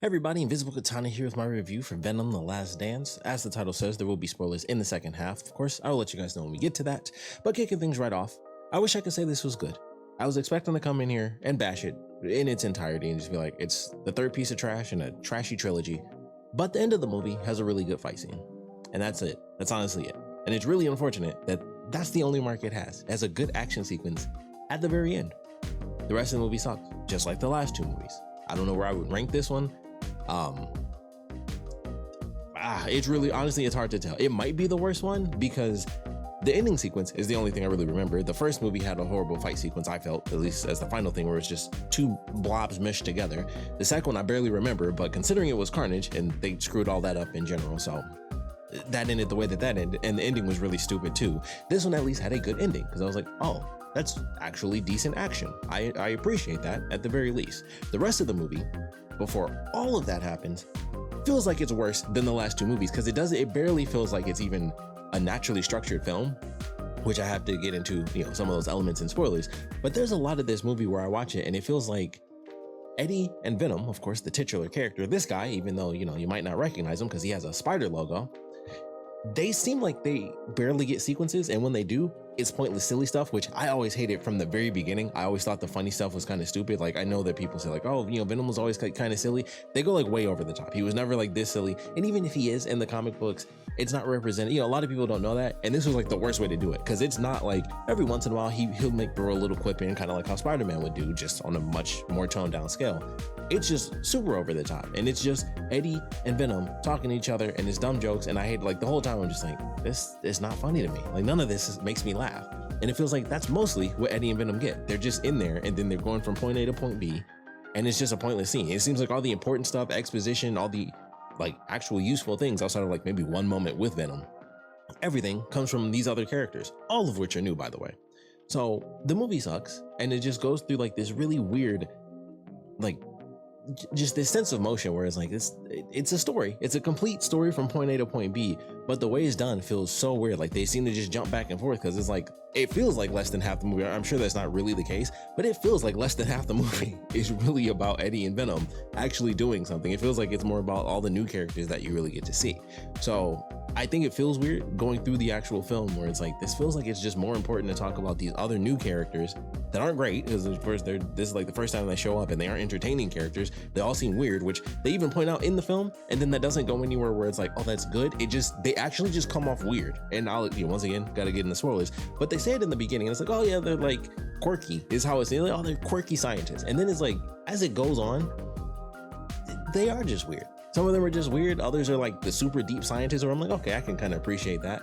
Hey everybody, Invisiblekatana here with my review for Venom: The Last Dance. As the title says, there will be spoilers in the second half. Of course, I will let you guys know when we get to that, but kicking things right off, I wish I could say this was good. I was expecting to come in here and bash it in its entirety and just be like, it's the third piece of trash in a trashy trilogy, but the end of the movie has a really good fight scene. And that's it. That's honestly it. And it's really unfortunate that that's the only mark it has. It has a good action sequence at the very end. The rest of the movie sucks, just like the last two movies. I don't know where I would rank this one. It's really, honestly, it's hard to tell. It might be the worst one because the ending sequence is the only thing I really remember. The first movie had a horrible fight sequence, I felt, at least as the final thing, where it's just two blobs meshed together. The second one I barely remember, but considering it was Carnage and they screwed all that up in general, so that ended the way that ended, and the ending was really stupid too. This one at least had a good ending because I was like, oh, that's actually decent action. I appreciate that at the very least. The rest of the movie, before all of that happens, feels like it's worse than the last two movies because it barely feels like it's even a naturally structured film, which I have to get into, some of those elements in spoilers. But there's a lot of this movie where I watch it and it feels like Eddie and Venom, of course, the titular character, this guy, even though, you might not recognize him because he has a spider logo, they seem like they barely get sequences, and when they do, it's pointless, silly stuff, which I always hated from the very beginning. I always thought the funny stuff was kind of stupid. Like, I know that people say like, oh, Venom was always kind of silly. They go like way over the top. He was never like this silly. And even if he is in the comic books, it's not represented. A lot of people don't know that. And this was like the worst way to do it, because it's not like every once in a while he'll throw a little quip in, kind of like how Spider-Man would do, just on a much more toned down scale. It's just super over the top. And it's just Eddie and Venom talking to each other and his dumb jokes. And I hate, like, the whole time I'm just like, this is not funny to me. Like, none of this makes me laugh. And it feels like that's mostly what Eddie and Venom get. They're just in there and then they're going from point A to point B, and it's just a pointless scene. It seems like all the important stuff, exposition, all the like actual useful things outside of like maybe one moment with Venom, everything comes from these other characters, all of which are new, by the way. So the movie sucks, and it just goes through like this really weird, like, just this sense of motion where it's like it's a story. It's a complete story from point A to point B, but the way it's done feels so weird. Like, they seem to just jump back and forth because it's like, it feels like less than half the movie. I'm sure that's not really the case, but it feels like less than half the movie is really about Eddie and Venom actually doing something. It feels like it's more about all the new characters that you really get to see. So I think it feels weird going through the actual film where it's like, this feels like it's just more important to talk about these other new characters that aren't great, because of course this is like the first time they show up and they aren't entertaining characters. They all seem weird, which they even point out in the film, and then that doesn't go anywhere where it's like, oh, that's good. They actually just come off weird. And I'll, once again, gotta get in the spoilers, but they say it in the beginning and it's like, oh yeah, they're like quirky is how it's like, oh, they're quirky scientists. And then it's like, as it goes on, they are just weird. Some of them are just weird. Others are like the super deep scientists where I'm like, okay, I can kind of appreciate that.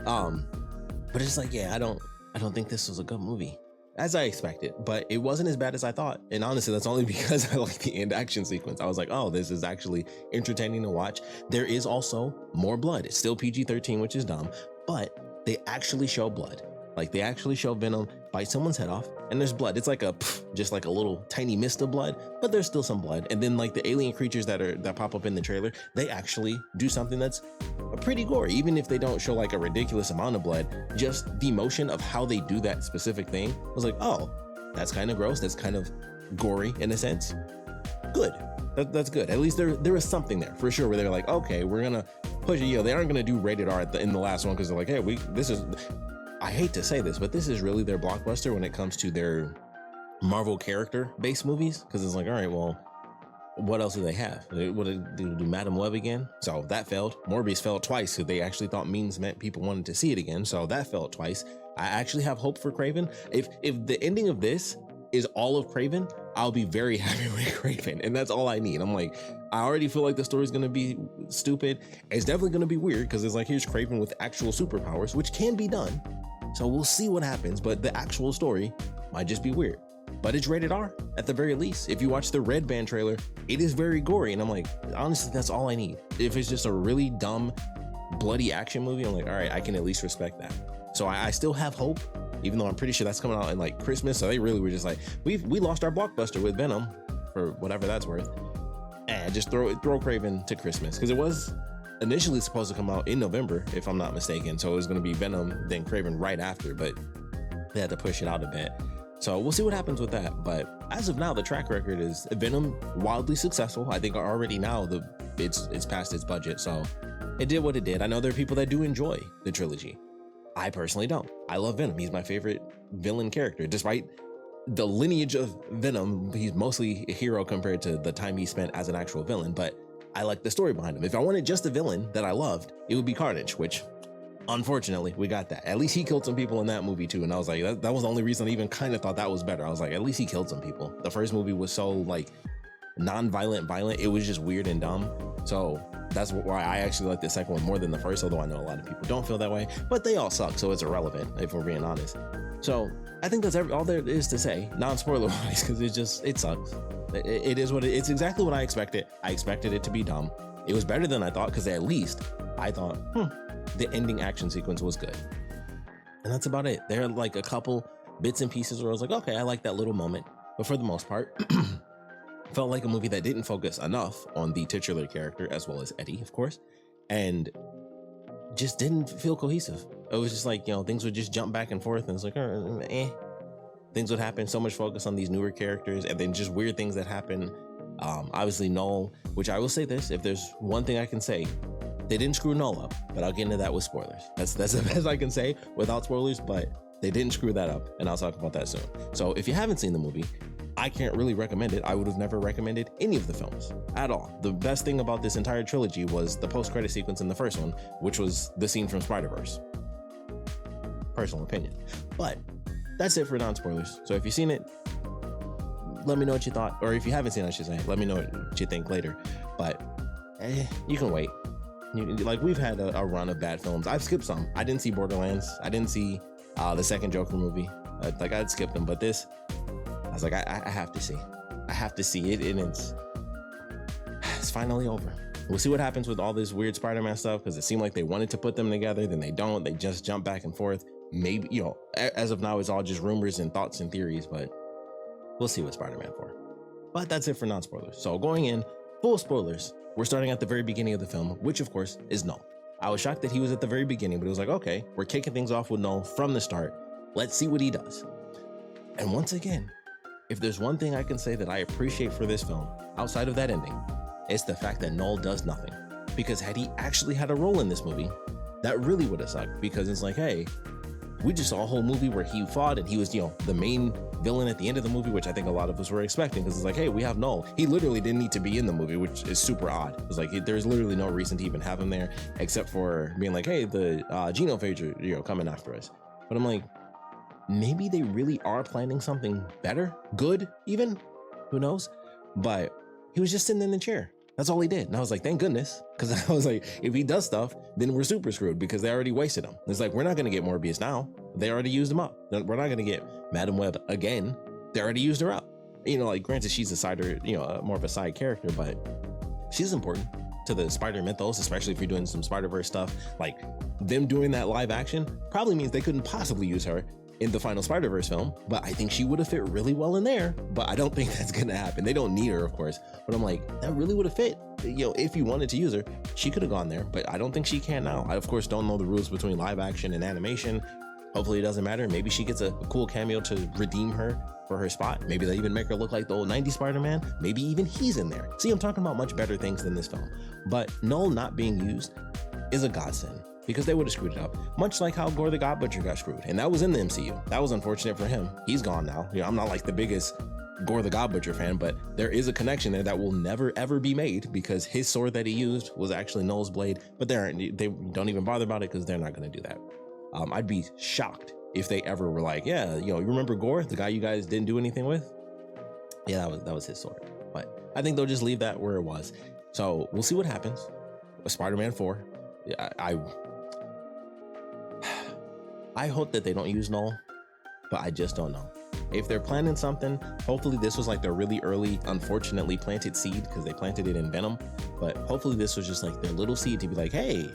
But it's like, yeah, I don't think this was a good movie as I expected, but it wasn't as bad as I thought. And honestly, that's only because I like the end action sequence. I was like, oh, this is actually entertaining to watch. There is also more blood. It's still PG-13, which is dumb, but they actually show blood. Like, they actually show Venom bite someone's head off and there's blood. It's like just like a little tiny mist of blood, but there's still some blood. And then like the alien creatures that pop up in the trailer, they actually do something that's pretty gory. Even if they don't show like a ridiculous amount of blood, just the motion of how they do that specific thing was like, oh, that's kind of gross. That's kind of gory in a sense. Good. That's good. At least there is something there for sure where they're like, okay, we're gonna push it. They aren't gonna do rated R in the last one because they're like, hey, I hate to say this, but this is really their blockbuster when it comes to their Marvel character-based movies, because it's like, all right, well, what else do they have? What do Madam Web again? So that failed. Morbius failed twice because they actually thought memes meant people wanted to see it again, so that failed twice. I actually have hope for Kraven. If the ending of this is all of Kraven, I'll be very happy with Kraven, and that's all I need. I'm like, I already feel like the story's gonna be stupid. It's definitely gonna be weird because it's like, here's Kraven with actual superpowers, which can be done. So we'll see what happens, but the actual story might just be weird. But it's rated R at the very least. If you watch the Red Band trailer, it is very gory, and I'm like, honestly, that's all I need. If it's just a really dumb, bloody action movie, I'm like, all right, I can at least respect that. So I still have hope, even though I'm pretty sure that's coming out in like Christmas. So they really were just like, we lost our blockbuster with Venom, for whatever that's worth, and just throw Kraven to Christmas, because it was initially supposed to come out in November, if I'm not mistaken. So it was going to be Venom, then Kraven right after, but they had to push it out a bit. So we'll see what happens with that. But as of now, the track record is Venom wildly successful. I think already now it's past its budget, so it did what it did. I know there are people that do enjoy the trilogy. I personally don't. I love Venom. He's my favorite villain character. Despite the lineage of Venom, he's mostly a hero compared to the time he spent as an actual villain, but I like the story behind him. If I wanted just a villain that I loved, it would be Carnage, which unfortunately we got that. At least he killed some people in that movie too, and I was like, that was the only reason I even kind of thought that was better. I was like, at least he killed some people. The first movie was so like non-violent, violent. It was just weird and dumb. So that's why I actually like the second one more than the first, although I know a lot of people don't feel that way, but they all suck, so it's irrelevant if we're being honest. So I think that's all there is to say, non-spoiler wise, because it sucks. It is what it's exactly what I expected. I expected it to be dumb. It was better than I thought, because at least I thought, the ending action sequence was good. And that's about it. There are like a couple bits and pieces where I was like, okay, I like that little moment. But for the most part, felt like a movie that didn't focus enough on the titular character, as well as Eddie, of course, and just didn't feel cohesive. It was just like, things would just jump back and forth, and it's like, things would happen. So much focus on these newer characters, and then just weird things that happen. Obviously Knull, which I will say this, if there's one thing I can say, they didn't screw Knull up, but I'll get into that with spoilers. That's the best I can say without spoilers, but they didn't screw that up, and I'll talk about that soon. So if you haven't seen the movie, I can't really recommend it. I would have never recommended any of the films at all. The best thing about this entire trilogy was the post-credit sequence in the first one, which was the scene from Spider-Verse. Personal opinion. But that's it for non-spoilers. So if you've seen it, let me know what you thought. Or if you haven't seen it, I should say, let me know what you think later. But you can wait. Like, we've had a run of bad films. I've skipped some. I didn't see Borderlands. I didn't see the second Joker movie. I'd skipped them. But this, I was like, I have to see. I have to see it, and it's finally over. We'll see what happens with all this weird Spider-Man stuff, because it seemed like they wanted to put them together, then they don't. They just jump back and forth. Maybe, as of now, it's all just rumors and thoughts and theories, but we'll see what Spider-Man 4. But that's it for non-spoilers. So going in, full spoilers, we're starting at the very beginning of the film, which of course is Knull. I was shocked that he was at the very beginning, but it was like, okay, we're kicking things off with Knull from the start. Let's see what he does. And once again, if there's one thing I can say that I appreciate for this film, outside of that ending, it's the fact that Knull does nothing. Because had he actually had a role in this movie, that really would have sucked, because it's like, hey, we just saw a whole movie where he fought and he was, the main villain at the end of the movie, which I think a lot of us were expecting, because it's like, hey, we have Knull. He literally didn't need to be in the movie, which is super odd. It's like, there's literally no reason to even have him there, except for being like, hey, the genophage are, coming after us. But I'm like, maybe they really are planning something better, good even, who knows? But he was just sitting in the chair. That's all he did. And I was like, thank goodness. Because I was like, if he does stuff, then we're super screwed, because they already wasted him. It's like, we're not going to get Morbius now. They already used him up. We're not going to get Madam Web again. They already used her up. Like, granted, she's a side, more of a side character, but she's important to the Spider mythos, especially if you're doing some Spider-Verse stuff. Like, them doing that live action probably means they couldn't possibly use her in the final Spider-Verse film, but I think she would have fit really well in there. But I don't think that's gonna happen. They don't need her, of course, but I'm like, that really would have fit. If you wanted to use her, she could have gone there, but I don't think she can now. I of course don't know the rules between live action and animation. Hopefully it doesn't matter. Maybe she gets a cool cameo to redeem her for her spot. Maybe they even make her look like the old 90s Spider-Man. Maybe even he's in there. See, I'm talking about much better things than this film. But Knull not being used is a godsend, because they would have screwed it up, much like how Gore the God Butcher got screwed. And that was in the MCU. That was unfortunate for him. He's gone now. I'm not like the biggest Gore the God Butcher fan, but there is a connection there that will never ever be made, because his sword that he used was actually Knull's blade. But they don't even bother about it, because they're not going to do that. I'd be shocked if they ever were like, yeah, you remember Gore, the guy you guys didn't do anything with? Yeah, that was his sword. But I think they'll just leave that where it was. So we'll see what happens with Spider-Man 4. I hope that they don't use Knull, but I just don't know. If they're planning something, hopefully this was like their really early, unfortunately planted seed, because they planted it in Venom. But hopefully this was just like their little seed to be like, hey,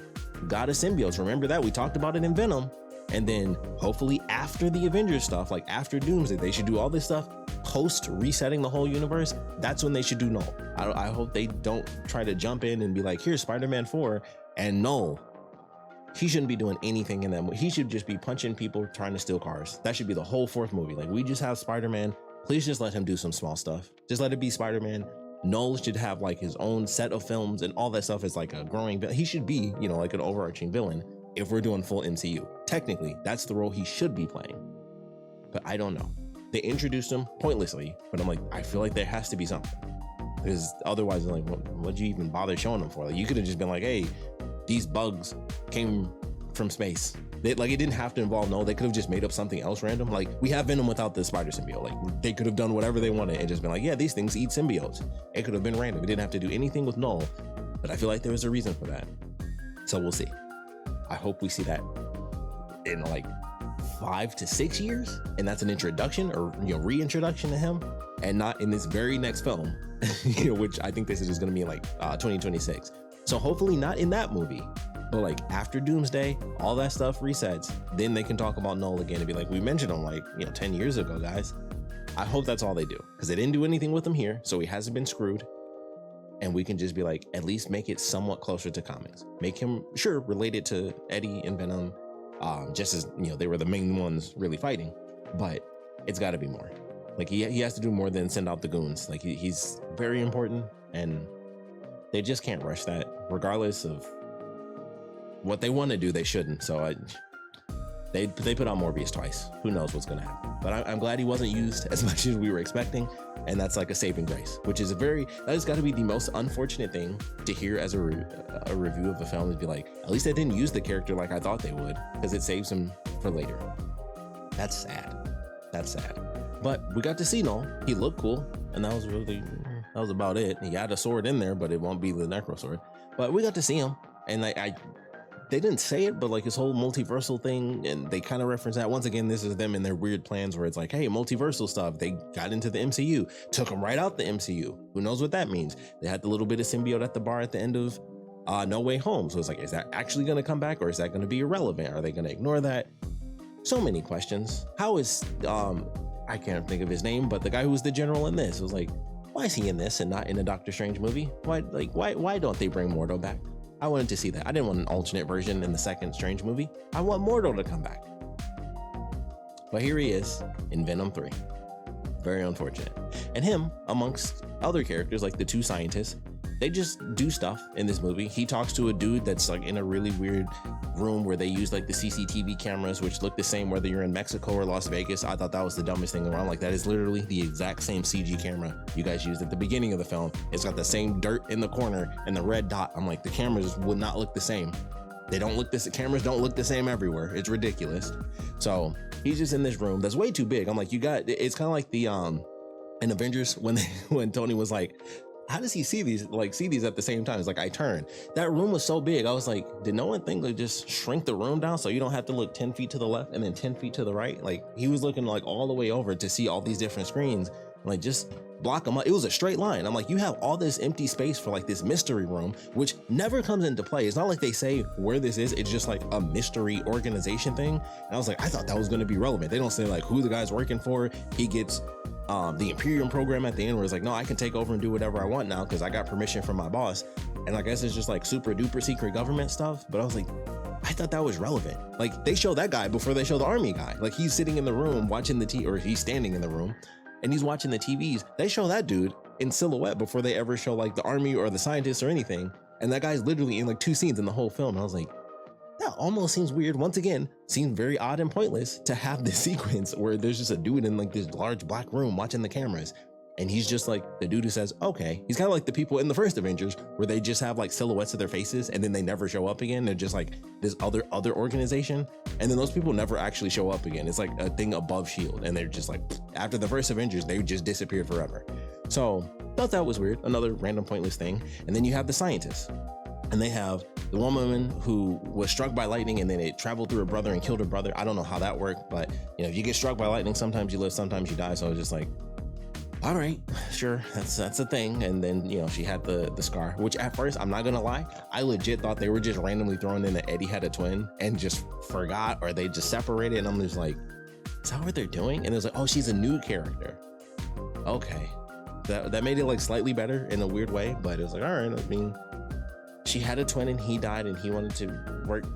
got a symbiote. Remember that? We talked about it in Venom. And then hopefully after the Avengers stuff, like after Doomsday, they should do all this stuff post resetting the whole universe. That's when they should do Knull. I hope they don't try to jump in and be like, here's Spider-Man 4 and Knull. He shouldn't be doing anything in that movie. He should just be punching people trying to steal cars. That should be the whole fourth movie. Like, we just have Spider-Man Please just let him do some small stuff. Just let it be Spider-Man. Knull should have like his own set of films and all that stuff is like a growing, he should be, you know, like an overarching villain if we're doing full MCU. Technically, that's the role he should be playing. But I don't know. They introduced him pointlessly, but I'm like, I feel like there has to be something. Because otherwise, like, what'd you even bother showing them for? Like, you could have just been like, hey, these bugs came from space. It didn't have to involve Knull. They could have just made up something else random. Like, we have Venom without the spider symbiote. Like, they could have done whatever they wanted and just been like, yeah, these things eat symbiotes. It could have been random. It didn't have to do anything with Knull, but I feel like there was a reason for that. So we'll see. I hope we see that in like 5 to 6 years, and that's an introduction or, you know, reintroduction to him, and not in this very next film, you know, which I think this is going to be in like 2026. So hopefully not in that movie. But like after Doomsday, all that stuff resets, then they can talk about Knull again and be like, we mentioned him like, you know, 10 years ago, guys. I hope that's all they do, because they didn't do anything with him here, so he hasn't been screwed. And we can just be like, at least make it somewhat closer to comics. Make him, sure, related to Eddie and Venom, just as, you know, they were the main ones really fighting, but it's got to be more. Like he has to do more than send out the goons. Like he's very important, and they just can't rush that, regardless of what they want to do. They shouldn't. So they put out Morbius twice. Who knows what's going to happen? But I'm glad he wasn't used as much as we were expecting, and that's like a saving grace, which is that has got to be the most unfortunate thing to hear as a review of a film, is be like, at least they didn't use the character like I thought they would, because it saves him for later. That's sad. That's sad. But we got to see Knull. He looked cool, and that was about it. He had a sword in there, but it won't be the Necro sword. But we got to see him, and they didn't say it, but like his whole multiversal thing, and they kind of reference that. Once again, this is them and their weird plans where it's like, hey, multiversal stuff. They got into the MCU, took them right out the MCU. Who knows what that means? They had the little bit of symbiote at the bar at the end of No Way Home. So it's like, is that actually going to come back, or is that going to be irrelevant? Are they going to ignore that? So many questions. How is, I can't think of his name, but the guy who was the general in this, was like, why is he in this and not in a Doctor Strange movie? Why don't they bring Mordo back? I wanted to see that. I didn't want an alternate version in the second Strange movie. I want Mordo to come back. But here he is in Venom 3. Very unfortunate. And him, amongst other characters like the two scientists, they just do stuff in this movie. He talks to a dude that's like in a really weird room where they use like the CCTV cameras, which look the same whether you're in Mexico or Las Vegas. I thought that was the dumbest thing around. Like, that is literally the exact same CG camera you guys used at the beginning of the film. It's got the same dirt in the corner and the red dot. I'm like, the cameras would not look the same. They don't look the cameras don't look the same everywhere. It's ridiculous. So he's just in this room that's way too big. I'm like, it's kind of like the in Avengers when Tony was like, how does he see these at the same time? It's like, I turn. That room was so big. I was like, did no one think, like, just shrink the room down so you don't have to look 10 feet to the left and then 10 feet to the right? Like, he was looking like all the way over to see all these different screens. Like, just block them up. It was a straight line. I'm like, you have all this empty space for like this mystery room, which never comes into play. It's not like they say where this is. It's just like a mystery organization thing. And I was like, I thought that was going to be relevant. They don't say like who the guy's working for. He gets the Imperium program at the end where it's like, no, I can take over and do whatever I want now because I got permission from my boss. And I guess it's just like super duper secret government stuff. But I was like, I thought that was relevant. Like, they show that guy before they show the army guy. Like, he's sitting in the room watching or he's standing in the room and he's watching the TVs. They show that dude in silhouette before they ever show like the army or the scientists or anything. And that guy's literally in like 2 scenes in the whole film. And I was like, that almost seems weird. Once again, seems very odd and pointless to have this sequence where there's just a dude in like this large black room watching the cameras. And he's just like the dude who says, okay. He's kind of like the people in the first Avengers where they just have like silhouettes of their faces and then they never show up again. They're just like this other organization. And then those people never actually show up again. It's like a thing above S.H.I.E.L.D. And they're just like, after the first Avengers, they just disappeared forever. So thought that was weird. Another random pointless thing. And then you have the scientists. And they have the one woman who was struck by lightning and then it traveled through her brother and killed her brother. I don't know how that worked, but you know, if you get struck by lightning, sometimes you live, sometimes you die. So I was just like, all right, sure, that's a thing. And then, you know, she had the scar, which at first, I'm not gonna lie, I legit thought they were just randomly throwing in that Eddie had a twin and just forgot, or they just separated. And I'm just like, is that what they're doing? And it was like, oh, she's a new character. Okay, that made it like slightly better in a weird way, but it was like, all right, I mean, she had a twin and he died and he wanted to work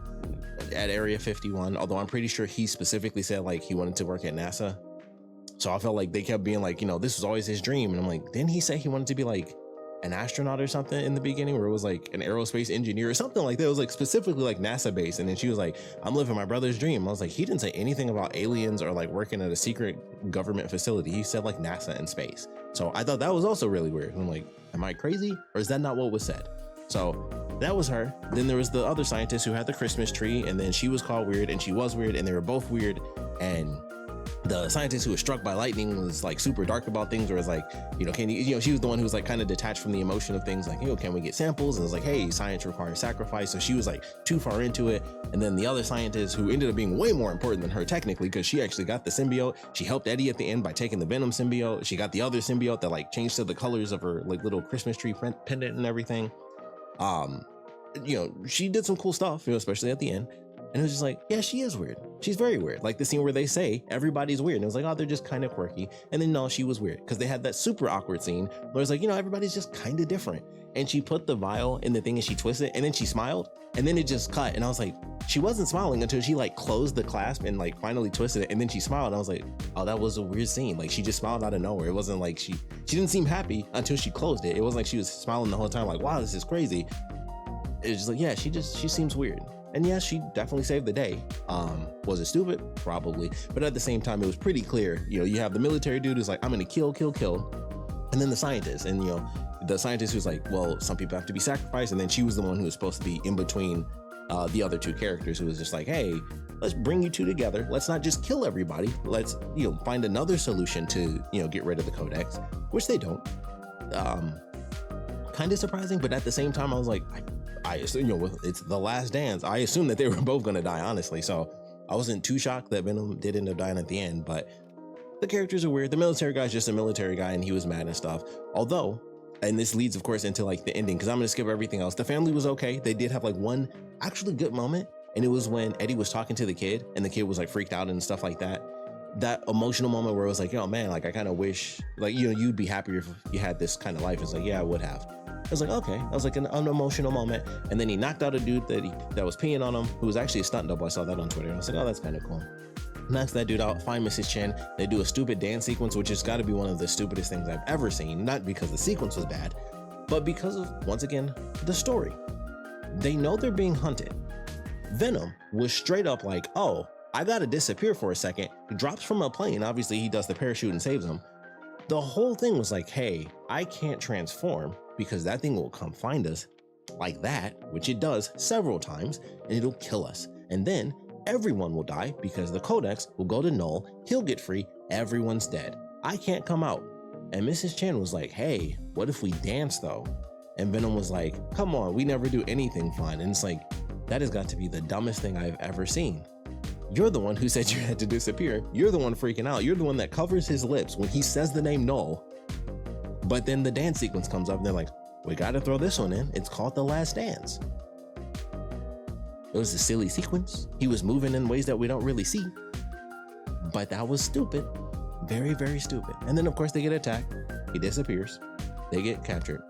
at Area 51. Although I'm pretty sure he specifically said like he wanted to work at NASA. So I felt like they kept being like, this was always his dream. And I'm like, didn't he say he wanted to be like an astronaut or something in the beginning, where it was like an aerospace engineer or something like that? It was like specifically like NASA based. And then she was like, I'm living my brother's dream. I was like, he didn't say anything about aliens or like working at a secret government facility. He said like NASA and space. So I thought that was also really weird. I'm like, am I crazy, or is that not what was said? So that was her. Then there was the other scientist who had the Christmas tree, and then she was called weird and she was weird, and they were both weird. And the scientist who was struck by lightning was like super dark about things, or was like, can you, she was the one who was like kind of detached from the emotion of things, like, can we get samples? And it's like, hey, science requires sacrifice. So she was like too far into it. And then the other scientist, who ended up being way more important than her technically, because she actually got the symbiote. She helped Eddie at the end by taking the Venom symbiote. She got the other symbiote that like changed to the colors of her like little Christmas tree pendant and everything. She did some cool stuff, especially at the end. And it was just like, yeah, she is weird. She's very weird. Like the scene where they say everybody's weird. And it was like, oh, they're just kind of quirky. And then no, she was weird, because they had that super awkward scene where it's like, everybody's just kind of different. And she put the vial in the thing and she twisted it, and then she smiled, and then it just cut. And I was like, she wasn't smiling until she like closed the clasp and like finally twisted it, and then she smiled. And I was like, oh, that was a weird scene. Like she just smiled out of nowhere. It wasn't like she didn't seem happy until she closed it. It wasn't like she was smiling the whole time like, wow, this is crazy. It was just like, yeah, she seems weird. And yes, she definitely saved the day. Was it stupid? Probably. But at the same time, it was pretty clear. You have the military dude who's like, I'm gonna kill. And then the scientist. And the scientist who's like, well, some people have to be sacrificed. And then she was the one who was supposed to be in between the other two characters, who was just like, hey, let's bring you two together. Let's not just kill everybody. Let's, find another solution to, get rid of the codex, which they don't. Kind of surprising, but at the same time, I was like, I assume, it's the last dance. I assumed that they were both going to die, honestly. So I wasn't too shocked that Venom did end up dying at the end, but the characters are weird. The military guy's just a military guy, and he was mad and stuff. Although, and this leads, of course, into like the ending, because I'm going to skip everything else. The family was okay. They did have like one actually good moment, and it was when Eddie was talking to the kid, and the kid was like freaked out and stuff like that. That emotional moment where it was like, oh man, like I kind of wish, like, you'd be happier if you had this kind of life. It's like, yeah, I would have. I was like, okay. I was like an unemotional moment. And then he knocked out a dude that was peeing on him, who was actually a stunt double. I saw that on Twitter. And I was like, oh, that's kind of cool. Knocks that dude out, find Mrs. Chen. They do a stupid dance sequence, which has got to be one of the stupidest things I've ever seen. Not because the sequence was bad, but because of, once again, the story. They know they're being hunted. Venom was straight up like, oh, I gotta disappear for a second. He drops from a plane. Obviously, he does the parachute and saves him. The whole thing was like, hey, I can't transform because that thing will come find us like that, which it does several times, and it'll kill us. And then everyone will die because the codex will go to Knull. He'll get free. Everyone's dead. I can't come out. And Mrs. Chen was like, hey, what if we dance though? And Venom was like, come on, we never do anything fun. And it's like, that has got to be the dumbest thing I've ever seen. You're the one who said you had to disappear. You're the one freaking out. You're the one that covers his lips when he says the name Knull. But then the dance sequence comes up and they're like, we got to throw this one in. It's called The Last Dance. It was a silly sequence. He was moving in ways that we don't really see. But that was stupid. Very, very stupid. And then of course they get attacked. He disappears. They get captured.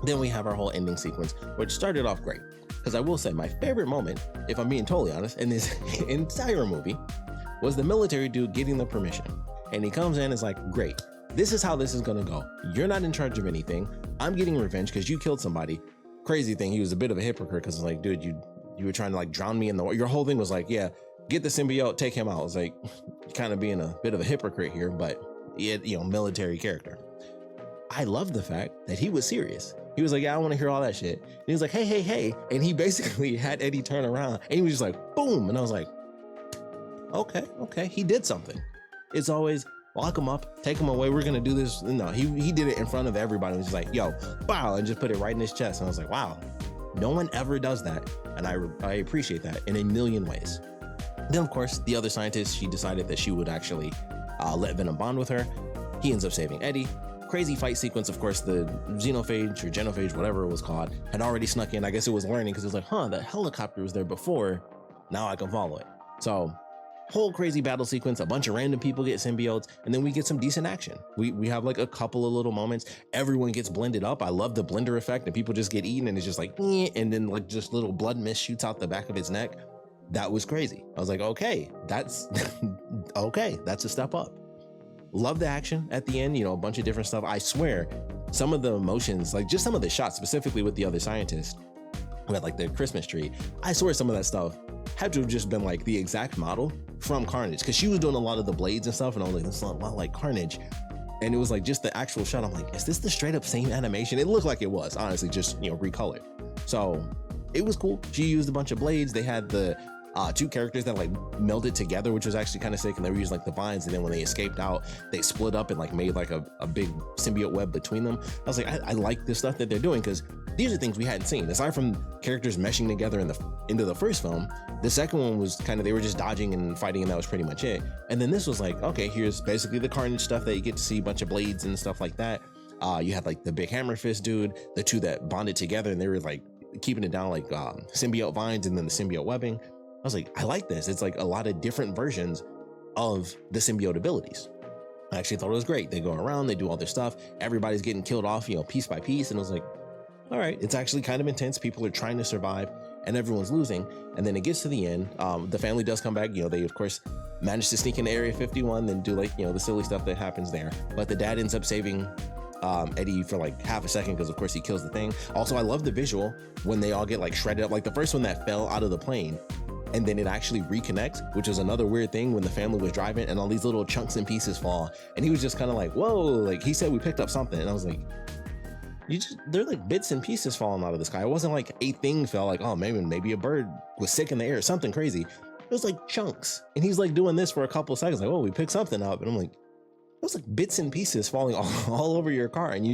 Then we have our whole ending sequence, which started off great. Because I will say my favorite moment, if I'm being totally honest, in this entire movie was the military dude getting the permission. And he comes in and is like, great, this is how this is going to go. You're not in charge of anything. I'm getting revenge because you killed somebody. Crazy thing, he was a bit of a hypocrite because it's like, dude, you were trying to like drown me in the water. Your whole thing was like, yeah, get the symbiote, take him out. I was like, you're kind of being a bit of a hypocrite here, but military character. I love the fact that he was serious. He was like, yeah, I want to hear all that shit. And he was like, hey. And he basically had Eddie turn around and he was just like, boom. And I was like, okay. He did something. It's always lock him up, take him away. We're going to do this. No, he did it in front of everybody. He was just like, yo, bow, and just put it right in his chest. And I was like, wow, no one ever does that. And I appreciate that in a million ways. Then of course, the other scientist, she decided that she would actually let Venom bond with her. He ends up saving Eddie. Crazy fight sequence. Of course, the xenophage or genophage, whatever it was called, had already snuck in. I guess it was learning because it was like, that helicopter was there before. Now I can follow it. So whole crazy battle sequence, a bunch of random people get symbiotes, and then we get some decent action. We have like a couple of little moments. Everyone gets blended up. I love the blender effect, and people just get eaten, and it's just like, and then like just little blood mist shoots out the back of its neck. That was crazy. I was like, okay, that's okay. That's a step up. Love the action at the end, you know, a bunch of different stuff. I swear, some of the emotions, like just some of the shots, specifically with the other scientist who had like the Christmas tree, I swear some of that stuff had to have just been like the exact model from Carnage, because she was doing a lot of the blades and stuff, and I was like, this is a lot like Carnage. And it was like just the actual shot. I'm like, is this the straight up same animation? It looked like it was, honestly, just, you know, recolored. So it was cool. She used a bunch of blades. They had the two characters that like melded together, which was actually kind of sick. And they were using like the vines. And then when they escaped out, they split up and like made like a big symbiote web between them. I was like, I like this stuff that they're doing, because these are things we hadn't seen. Aside from characters meshing together into the first film, the second one was kind of, they were just dodging and fighting, and that was pretty much it. And then this was like, okay, here's basically the Carnage stuff that you get to see, a bunch of blades and stuff like that. You had like the big hammer fist dude, the two that bonded together, and they were like keeping it down like symbiote vines and then the symbiote webbing. I was like, I like this. It's like a lot of different versions of the symbiote abilities. I actually thought it was great. They go around, they do all their stuff. Everybody's getting killed off, you know, piece by piece. And I was like, all right, it's actually kind of intense. People are trying to survive and everyone's losing. And then it gets to the end. The family does come back. You know, they of course manage to sneak into Area 51 and do like, you know, the silly stuff that happens there. But the dad ends up saving Eddie for like half a second, because of course he kills the thing. Also, I love the visual when they all get like shredded up, like the first one that fell out of the plane, and then it actually reconnects, which was another weird thing when the family was driving and all these little chunks and pieces fall. And he was just kind of like, whoa, like he said, we picked up something. And I was like, they're like bits and pieces falling out of the sky. It wasn't like a thing fell, like, oh, maybe a bird was sick in the air, something crazy. It was like chunks. And he's like doing this for a couple of seconds, like, oh, we picked something up. And I'm like, it was like bits and pieces falling all over your car. And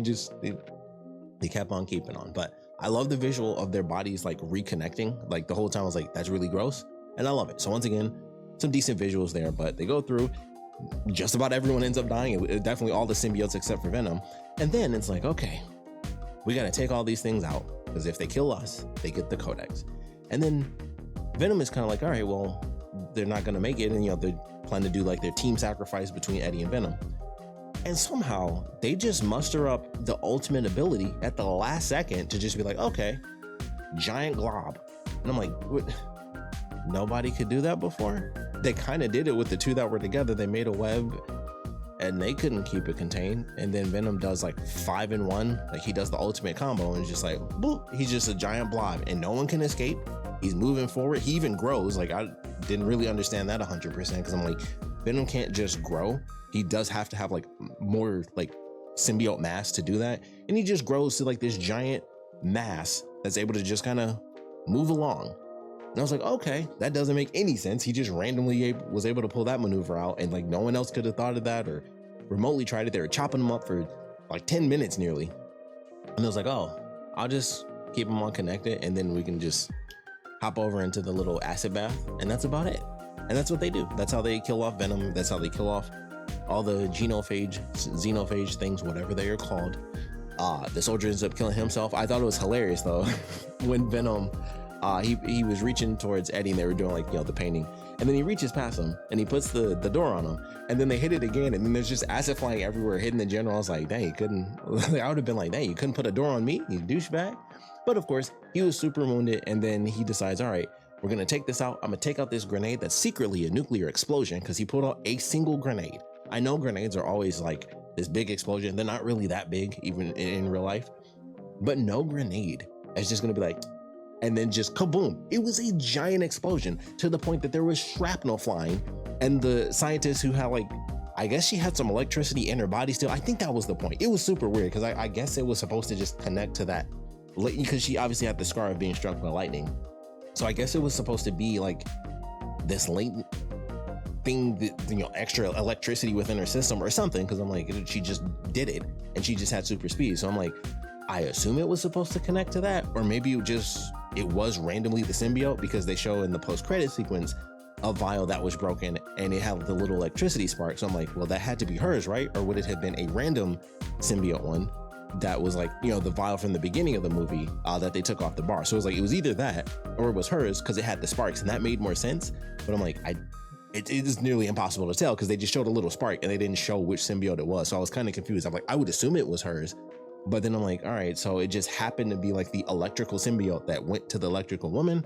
they kept on keeping on. But I love the visual of their bodies like reconnecting. Like the whole time I was like, that's really gross. And I love it. So once again, some decent visuals there, but they go through, just about everyone ends up dying. It definitely all the symbiotes except for Venom. And then it's like, okay, we got to take all these things out, because if they kill us, they get the codex. And then Venom is kind of like, all right, well, they're not going to make it. And, you know, they plan to do like their team sacrifice between Eddie and Venom. And somehow they just muster up the ultimate ability at the last second to just be like, okay, giant glob. And I'm like, what? Nobody could do that before? They kind of did it with the two that were together. They made a web and they couldn't keep it contained. And then Venom does like 5-in-1, like he does the ultimate combo, and it's just like, boop, he's just a giant blob and no one can escape. He's moving forward. He even grows. Like I didn't really understand that 100%, because I'm like, Venom can't just grow. He does have to have like more like symbiote mass to do that. And he just grows to like this giant mass that's able to just kind of move along. And I was like, okay, that doesn't make any sense. He just randomly was able to pull that maneuver out, and like no one else could have thought of that or remotely tried it. They were chopping him up for like 10 minutes nearly. And I was like, oh, I'll just keep him on connected, and then we can just hop over into the little acid bath, and that's about it. And that's what they do. That's how they kill off Venom. That's how they kill off all the xenophage things, whatever they are called. The soldier ends up killing himself. I thought it was hilarious though when Venom he was reaching towards Eddie, and they were doing like, you know, the painting, and then he reaches past him and he puts the door on him, and then they hit it again, and then there's just acid flying everywhere, hitting the general. I was like, dang, you couldn't I would have been like, dang, you couldn't put a door on me, you douchebag. But of course he was super wounded, and then he decides, all right, we're gonna take this out. I'm gonna take out this grenade that's secretly a nuclear explosion, because he pulled out a single grenade. I know grenades are always like this big explosion. They're not really that big even in real life, but no grenade is just gonna be like, and then just kaboom. It was a giant explosion to the point that there was shrapnel flying, and the scientist who had like, I guess she had some electricity in her body still. I think that was the point. It was super weird, because I guess it was supposed to just connect to that, because she obviously had the scar of being struck by lightning. So I guess it was supposed to be like this latent thing that, you know, extra electricity within her system or something, because I'm like, she just did it and she just had super speed. So I'm like, I assume it was supposed to connect to that, or maybe it was randomly the symbiote, because they show in the post-credit sequence a vial that was broken and it had the little electricity spark. So I'm like, well, that had to be hers, right? Or would it have been a random symbiote one that was like, you know, the vial from the beginning of the movie that they took off the bar? So it was like, it was either that or it was hers, because it had the sparks, and that made more sense. But I'm like, it is nearly impossible to tell, because they just showed a little spark and they didn't show which symbiote it was. So I was kind of confused. I'm like, I would assume it was hers. But then I'm like, all right, so it just happened to be like the electrical symbiote that went to the electrical woman,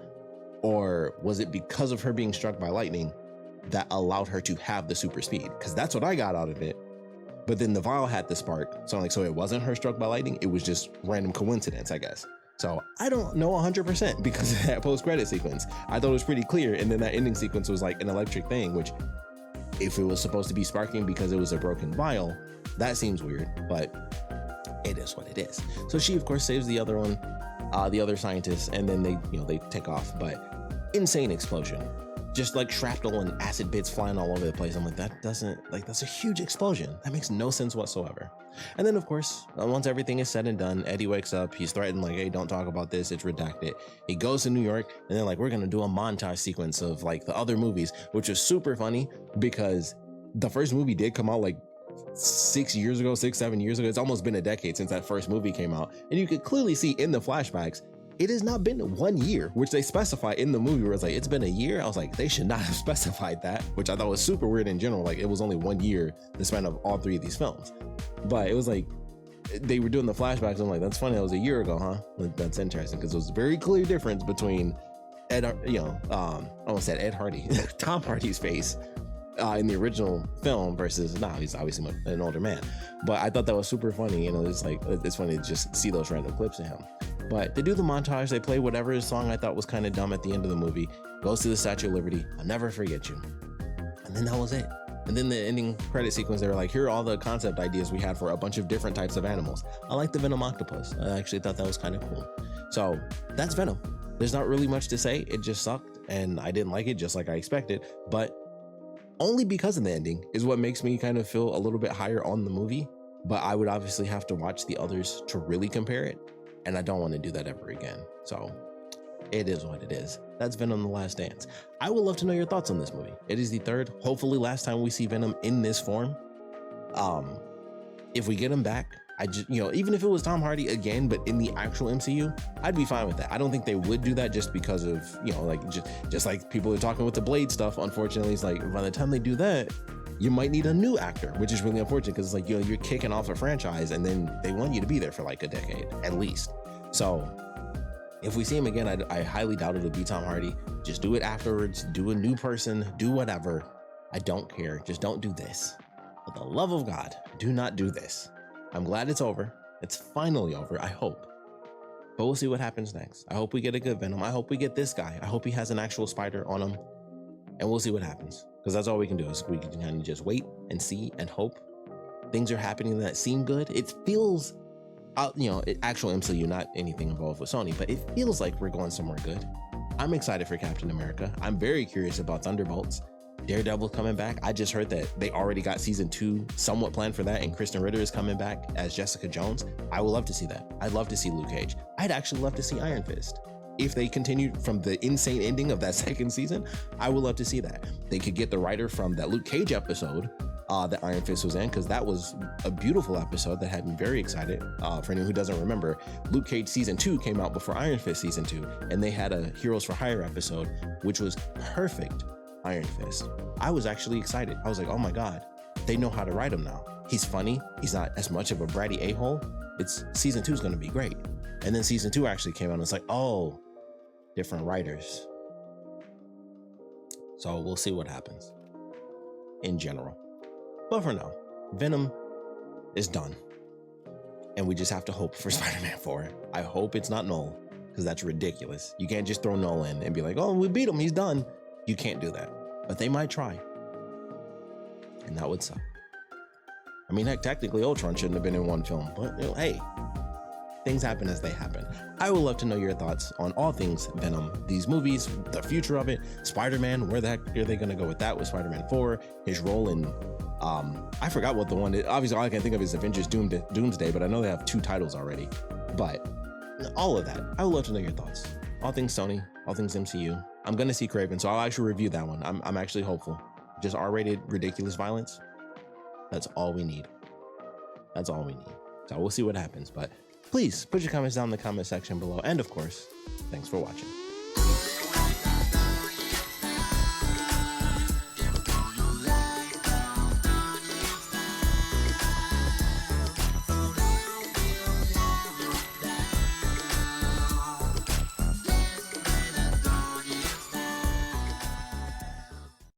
or was it because of her being struck by lightning that allowed her to have the super speed? Because that's what I got out of it. but then the vial had the spark. So like, so it wasn't her struck by lightning. It was just random coincidence, I guess. So I don't know 100% because of that post-credit sequence. I thought it was pretty clear. And then that ending sequence was like an electric thing, which if it was supposed to be sparking because it was a broken vial, that seems weird, but it is what it is. So she of course saves the other one, the other scientist, and then they take off. But insane explosion, just like shrapnel and acid bits flying all over the place. I'm like, that's a huge explosion. That makes no sense whatsoever. And then of course, once everything is said and done, Eddie wakes up. He's threatened like, hey, don't talk about this, it's redacted. He goes to New York, and then like, we're gonna do a montage sequence of like the other movies, which is super funny because the first movie did come out like 7 years ago. It's almost been a decade since that first movie came out, and you could clearly see in the flashbacks it has not been 1 year, which they specify in the movie where it's like, it's been a year. I was like, they should not have specified that, which I thought was super weird in general. Like, it was only 1 year, the span of all three of these films. But it was like, they were doing the flashbacks. I'm like, that's funny. That was a year ago, huh? Like, that's interesting, because it was a very clear difference between I almost said Ed Hardy, Tom Hardy's face in the original film versus now he's obviously an older man. But I thought that was super funny. It's funny to just see those random clips of him. But they do the montage, they play whatever song I thought was kind of dumb at the end of the movie, goes to the Statue of Liberty, I'll never forget you. And then that was it. And then the ending credit sequence, they were like, here are all the concept ideas we had for a bunch of different types of animals. I like the Venom octopus. I actually thought that was kind of cool. So that's Venom. There's not really much to say. It just sucked and I didn't like it just like I expected. But only because of the ending is what makes me kind of feel a little bit higher on the movie. But I would obviously have to watch the others to really compare it. And I don't want to do that ever again. So it is what it is. That's Venom: The Last Dance. I would love to know your thoughts on this movie. It is the third, hopefully last time we see Venom in this form. If we get him back, I just, even if it was Tom Hardy again, but in the actual MCU, I'd be fine with that. I don't think they would do that just because of, just like people are talking with the Blade stuff. Unfortunately, it's like by the time they do that, you might need a new actor, which is really unfortunate because it's like, you're kicking off a franchise and then they want you to be there for like a decade at least. So if we see him again, I highly doubt it'll be Tom Hardy. Just do it afterwards, do a new person, do whatever. I don't care. Just don't do this. For the love of God, do not do this. I'm glad it's over. It's finally over, I hope. But we'll see what happens next. I hope we get a good Venom. I hope we get this guy. I hope he has an actual spider on him. And we'll see what happens. Because that's all we can do is we can kind of just wait and see and hope things are happening that seem good. It feels, actual MCU, not anything involved with Sony, but it feels like we're going somewhere good. I'm excited for Captain America. I'm very curious about Thunderbolts. Daredevil coming back. I just heard that they already got season 2 somewhat planned for that, and Kristen Ritter is coming back as Jessica Jones. I would love to see that. I'd love to see Luke Cage. I'd actually love to see Iron Fist. If they continued from the insane ending of that second season, I would love to see that. They could get the writer from that Luke Cage episode that Iron Fist was in, because that was a beautiful episode that had me very excited. For anyone who doesn't remember, Luke Cage season 2 came out before Iron Fist season 2, and they had a Heroes for Hire episode, which was perfect Iron Fist. I was actually excited. I was like, oh my God, they know how to write him now. He's funny. He's not as much of a bratty a-hole. Season 2 is going to be great. And then season 2 actually came out and it's like, oh, different writers. So we'll see what happens in general. But for now, Venom is done. And we just have to hope for Spider-Man 4. I hope it's not Knull, because that's ridiculous. You can't just throw Knull in and be like, oh, we beat him, he's done. You can't do that. But they might try. And that would suck. I mean, heck, technically Ultron shouldn't have been in one film, but hey, things happen as they happen. I would love to know your thoughts on all things Venom, these movies, the future of it, Spider-Man, where the heck are they going to go with that with Spider-Man 4, his role in, I forgot what the one is. Obviously, all I can think of is Avengers Doomsday, but I know they have 2 titles already. But all of that, I would love to know your thoughts. All things Sony, all things MCU. I'm going to see Kraven, so I'll actually review that one. I'm actually hopeful. Just R-rated, ridiculous violence. That's all we need. That's all we need. So we'll see what happens, but please put your comments down in the comment section below. And of course, thanks for watching.